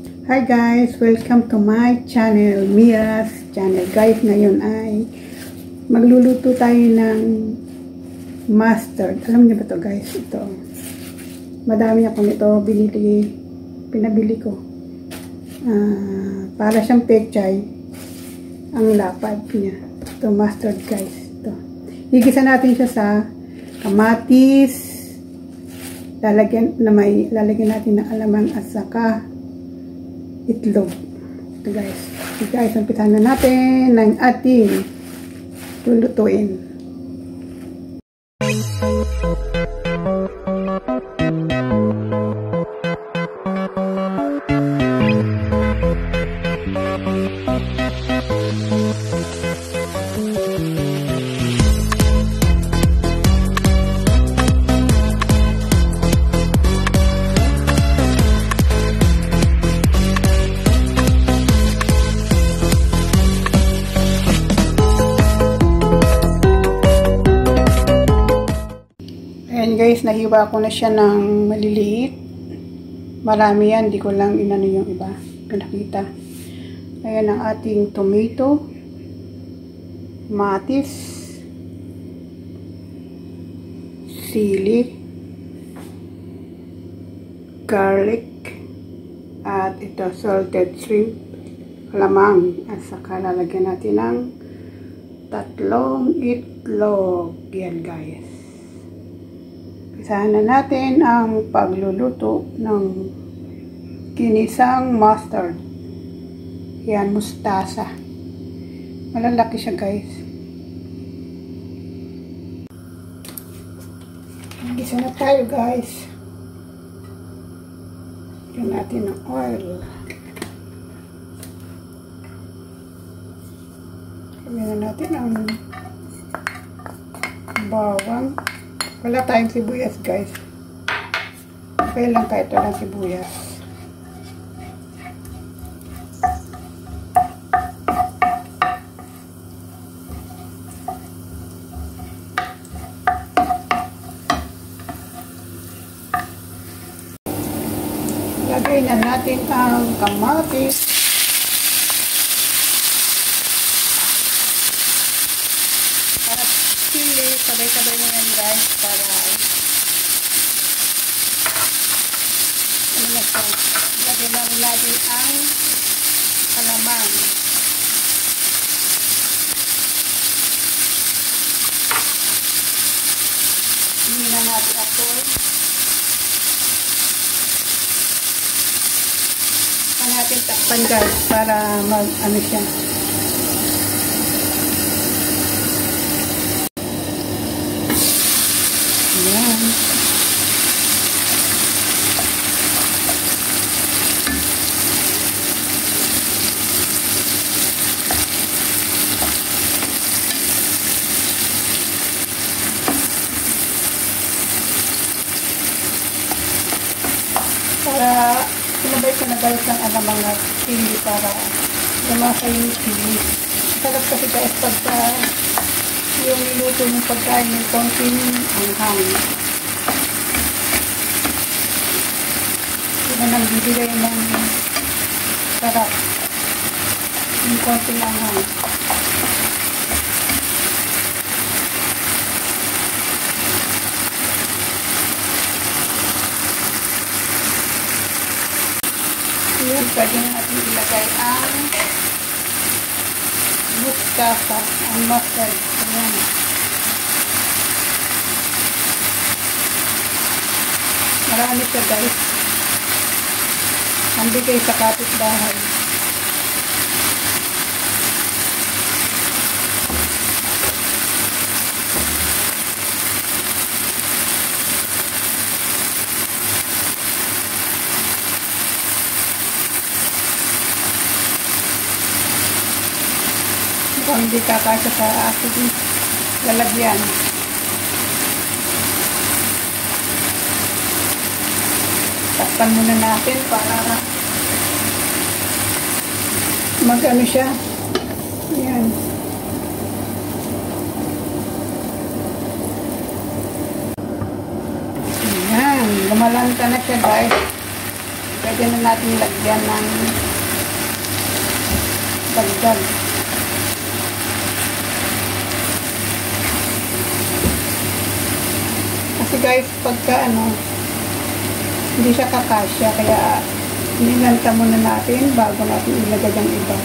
Hi guys! Welcome to my channel, Mia's channel. Guys, ngayon ay magluluto tayo ng mustard. Alam niyo ba ito guys? Ito. Madami akong ito pinabili ko. Para siyang pechay. Ang lapad niya. Ito mustard guys. Ito. Igisa natin siya sa kamatis. Lalagyan natin ng alamang at saka itlog. Ito guys. So guys, umpisahan na natin ng ating lulutuin. Ayan guys, nahiwa ko na siya ng maliliit. Marami yan, di ko lang inano yung iba. Pinakita. Ayan ang ating tomato, matis, sili, garlic, at ito salted shrimp, lamang. At saka lalagyan natin ng 3 itlog. Yan guys. Isahan na natin ang pagluluto ng ginisang mustard. Yan, mustasa. Malalaki siya guys. Gisa na tayo guys. Lagyan natin ng oil. Lagyan na natin ang bawang. Wala tayong sibuyas guys. Okay lang kahit walang sibuyas. Lagay na natin ang kamatis. Para sili, sabay-sabay na yan guys para ano na siya. Lagay na natin ang alamang. Hindi na natin apoy. Natin takpan guys para mag ano siya. Ayan. Para sinabay ko na guys ang mga chili para lumasa yung chili. Sarap kasi guys pagka yung niluto ng pagkain ng konting anghang. Hindi na nang bibigay ng sarap yung konting anghang. Ayan, pwede natin ilagay ang mustasa, ang mustard. Ayan. Marami siya guys. Nandikay sa kapitbahay. Kung hindi kakasya sa ating lalagyan. Takpan muna natin para mag-ano siya. Ayan. Ayan. Lumalanta na siya guys. pwede na natin lagyan ng dagdag. Kasi guys, pagka hindi siya kakasya, kaya nilanta muna natin bago natin ilagay ang iba.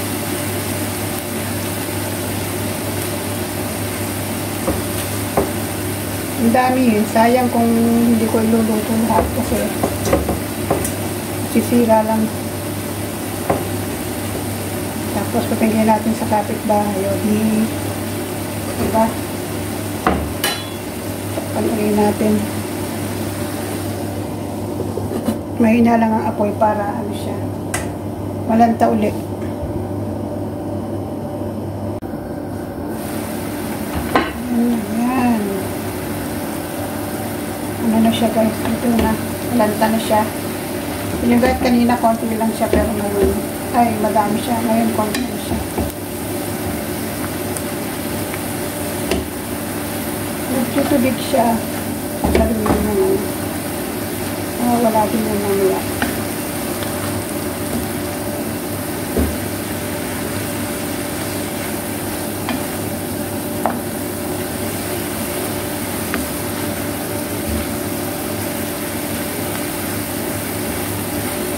Ang dami sayang kung hindi ko iluluto lahat kasi sisira lang. Tapos patingin natin sa kapitbahay, diba? Panorin natin. Mahina lang ang apoy para siya malanta ulit. Ayan. Ano na siya guys? Ito na. Malanta na siya. Yung guys kanina konti lang siya pero ngayon ay madami siya. Ngayon konti na siya. Nagtutubig siya. Saluhin na naman. Wala din na mamaya.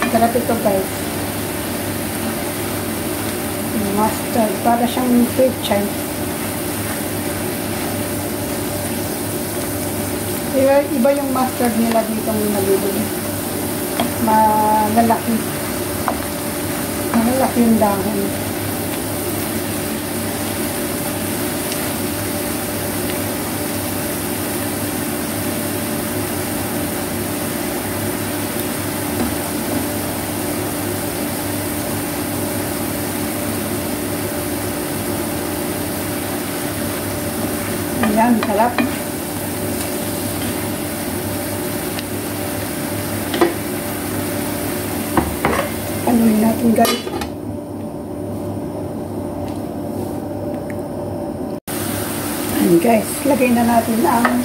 Sarap ito guys. Mustard. Para siyang ketchup. Iba yung mustard nila dito ng nabibili. Malalaki. Malalaki yung dahon. Ayan, sarap. Panuhin natin guys. Ayan guys, lagay na natin ang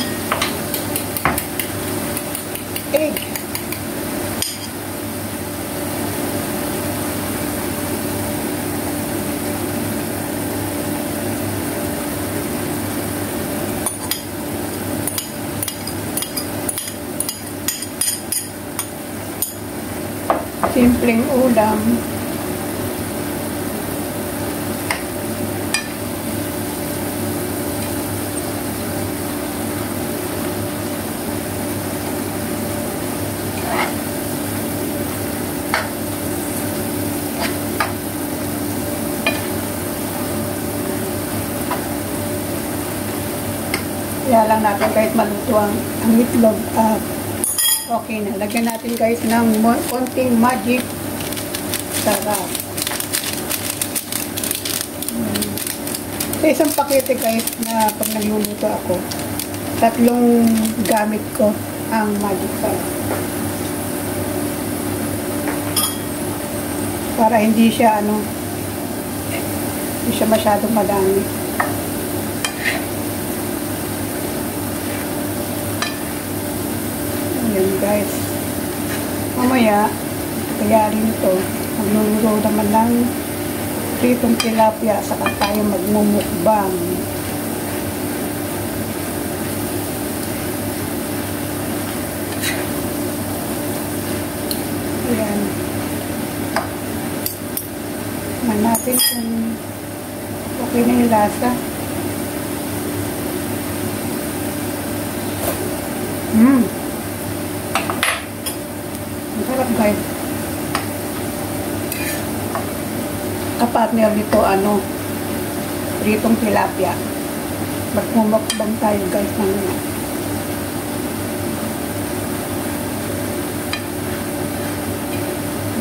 egg. Simpleng ulam. Kaya lang natin kahit maluto ang itlog. Okay na. Lagyan natin guys ng konting magic sarap. Sa isang pakete guys na pag nagluluto ako, 3 gamit ko ang magic sarap. Para hindi siya hindi siya masyadong madami. Ayan guys. Mamaya, kaya rin ito, magluluto naman ng pritong tilapia, saka tayo magmumukbang. Ayan. Tingnan natin kung okay na yung lasa. Masarap guys. Kapartner nito pritong tilapia. Magmumukbang tayo guys ng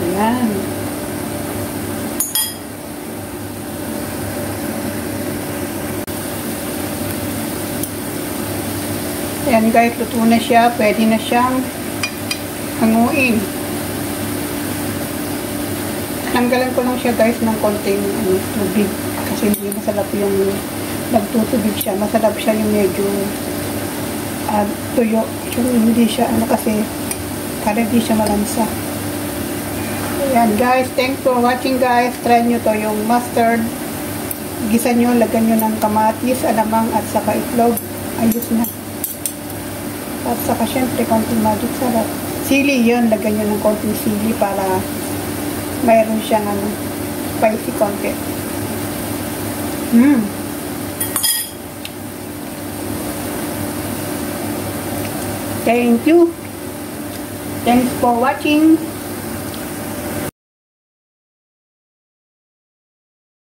ayan. Ayan guys, luto na siya. Pwede na siyang hanguin. Tanggalan ko lang siya guys ng konting tubig. Kasi hindi masarap yung nagtutubig siya. Masarap siya yung medyo tuyo. Yung hindi siya kasi para hindi siya malansa. Ayan guys, thanks for watching guys. Try nyo to yung mustard. Gisa nyo, lagyan nyo ng kamatis, alamang at saka itlog. Ayos na. At saka syempre konting magic sarap. Sili yun, lagyan nyo ng konting sili para mayroon siyang spicy konti. Thank you. Thanks for watching.